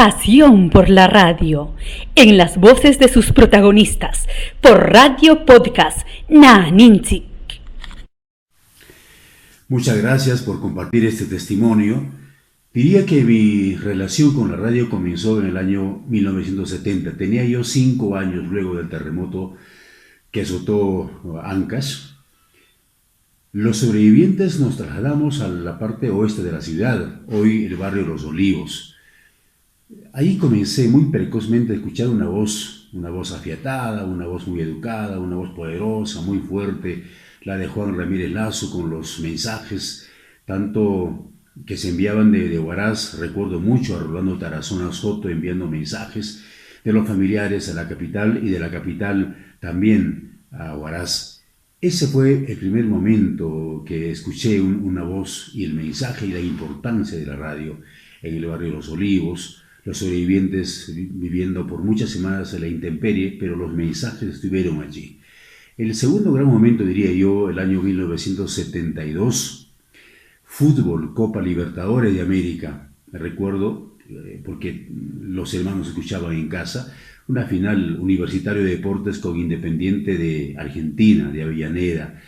Pasión por la radio, en las voces de sus protagonistas, por Radio Podcast Naninchik. Muchas gracias por compartir este testimonio. Diría que mi relación con la radio comenzó en el año 1970. Tenía yo 5 años luego del terremoto que azotó Ancash. Los sobrevivientes nos trasladamos a la parte oeste de la ciudad, hoy el barrio Los Olivos. Ahí comencé muy precozmente a escuchar una voz afiatada, una voz muy educada, una voz poderosa, muy fuerte, la de Juan Ramírez Lazo con los mensajes, tanto que se enviaban de Huaraz. Recuerdo mucho a Rolando Tarazona Soto enviando mensajes de los familiares a la capital y de la capital también a Huaraz. Ese fue el primer momento que escuché una voz y el mensaje y la importancia de la radio en el barrio Los Olivos. Los sobrevivientes viviendo por muchas semanas en la intemperie, pero los mensajes estuvieron allí. El segundo gran momento, diría yo, el año 1972, fútbol, Copa Libertadores de América. Me recuerdo, porque los hermanos escuchaban en casa, una final Universitario de Deportes con Independiente de Argentina, de Avellaneda.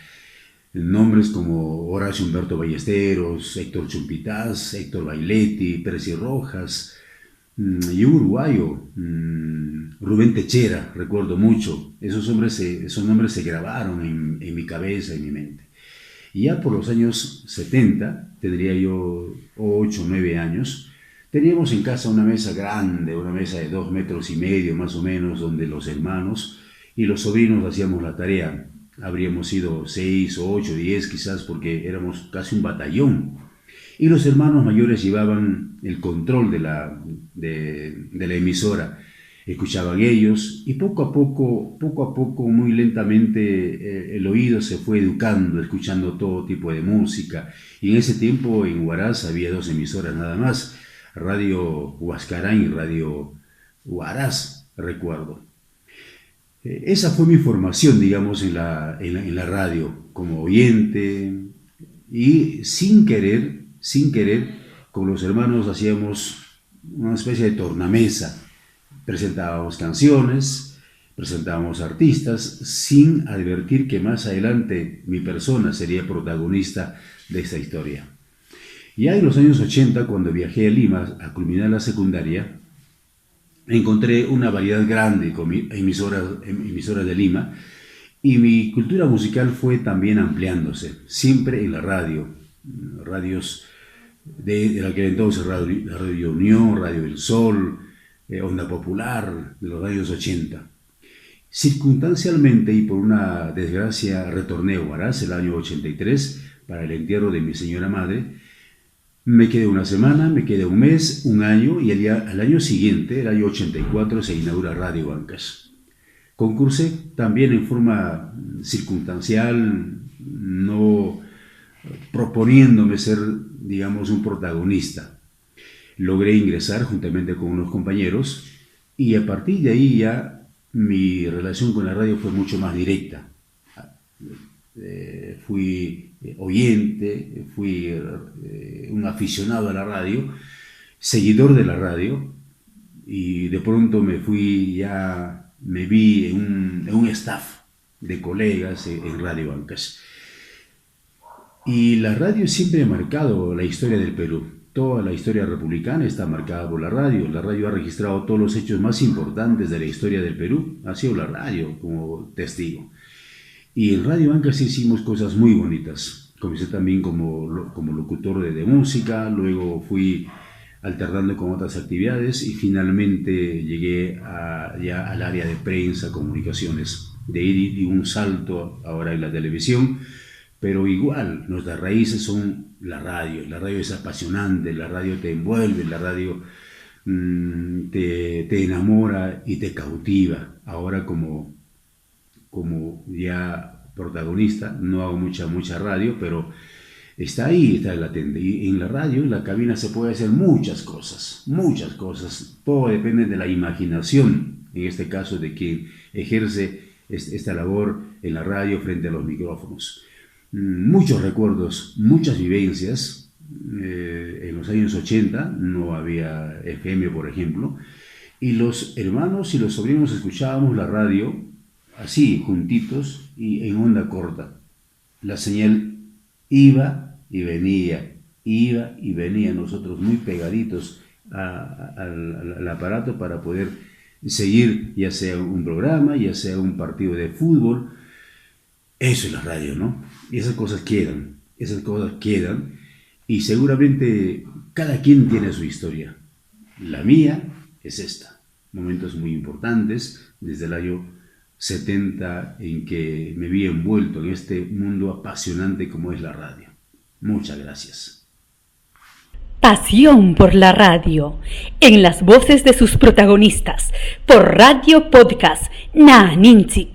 Nombres como Horacio Humberto Ballesteros, Héctor Chumpitaz, Héctor Bailetti, Percy Rojas, y un uruguayo, Rubén Techera, recuerdo mucho. Esos nombres se grabaron en mi cabeza, en mi mente. Y ya por los años 70, tendría yo 8 o 9 años, teníamos en casa una mesa grande, una mesa de 2,5 metros más o menos, donde los hermanos y los sobrinos hacíamos la tarea. Habríamos sido 6 o 8, 10 quizás, porque éramos casi un batallón. Y los hermanos mayores llevaban el control de la emisora. Escuchaban ellos y poco a poco, muy lentamente, el oído se fue educando, escuchando todo tipo de música. Y en ese tiempo en Huaraz había 2 emisoras nada más, Radio Huascarán y Radio Huaraz, recuerdo. Esa fue mi formación, digamos, en la radio, como oyente, y sin querer, con los hermanos hacíamos una especie de tornamesa. Presentábamos canciones, presentábamos artistas, sin advertir que más adelante mi persona sería protagonista de esta historia. Ya en los años 80, cuando viajé a Lima a culminar la secundaria, encontré una variedad grande de emisoras de Lima, y mi cultura musical fue también ampliándose, siempre en la radio, radios de aquel entonces, Radio Unión, Radio El Sol, Onda Popular, de los años 80. Circunstancialmente y por una desgracia retorné a Huaraz el año 83 para el entierro de mi señora madre. Me quedé una semana, me quedé un mes, un año, y al año siguiente, el año 84, se inaugura Radio Ancash. Concursé también en forma circunstancial, no proponiéndome ser, digamos, un protagonista. Logré ingresar juntamente con unos compañeros y a partir de ahí ya mi relación con la radio fue mucho más directa. Fui oyente, fui un aficionado a la radio, seguidor de la radio, y de pronto me vi en un staff de colegas en Radio Ancash. Y la radio siempre ha marcado la historia del Perú. Toda la historia republicana está marcada por la radio. La radio ha registrado todos los hechos más importantes de la historia del Perú. Ha sido la radio como testigo. Y en Radio Ancash hicimos cosas muy bonitas. Comencé también como locutor de música, luego fui alternando con otras actividades y finalmente llegué ya al área de prensa, comunicaciones. De ahí di un salto ahora en la televisión, pero igual nuestras raíces son la radio es apasionante, la radio te envuelve, la radio te enamora y te cautiva. Ahora como ya protagonista, no hago mucha radio, pero está ahí, está latente. Y en la radio, en la cabina, se puede hacer muchas cosas. Todo depende de la imaginación, en este caso de quien ejerce esta labor en la radio frente a los micrófonos. Muchos recuerdos, muchas vivencias, En los años 80 no había FM, por ejemplo, y los hermanos y los sobrinos escuchábamos la radio así, juntitos y en onda corta. La señal iba y venía, nosotros muy pegaditos al aparato para poder seguir ya sea un programa, ya sea un partido de fútbol. Eso es la radio, ¿no? Y esas cosas quedan y seguramente cada quien tiene su historia. La mía es esta, momentos muy importantes desde el año 70 en que me vi envuelto en este mundo apasionante como es la radio. Muchas gracias. Pasión por la radio, en las voces de sus protagonistas, por Radio Podcast Na Ninchik.